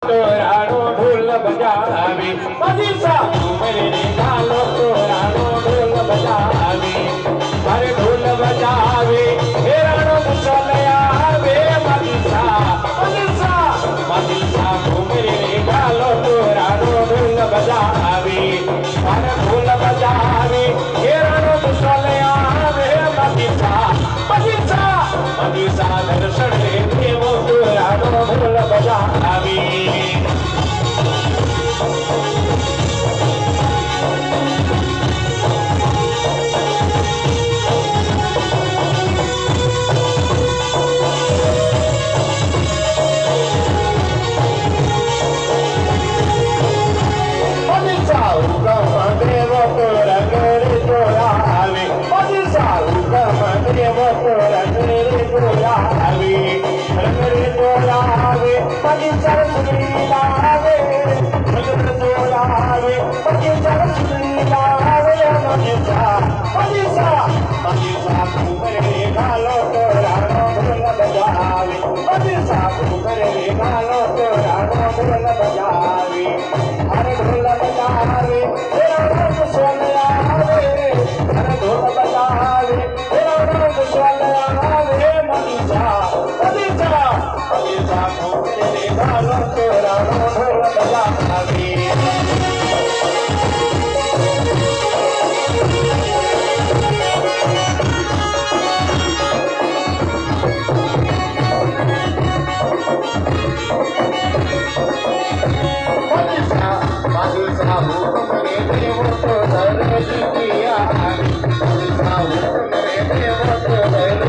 તોરાનો ઢોલ બજાવી મનીષા ઉમરે ને ગાલો તોરાનો ઢોલ બજાવી મારે ઢોલ બજાવે હેરાનો મુસલયા આવે મનીષા મનીષા મનીષા ઉમરે ને ગાલો તોરાનો ઢોલ બજાવી મારે ઢોલ બજાવે હેરાનો મુસલયા આવે મનીષા મનીષા મનીષા દર્શન રે દેવો તોરાનો ઢોલ બજાવી Mani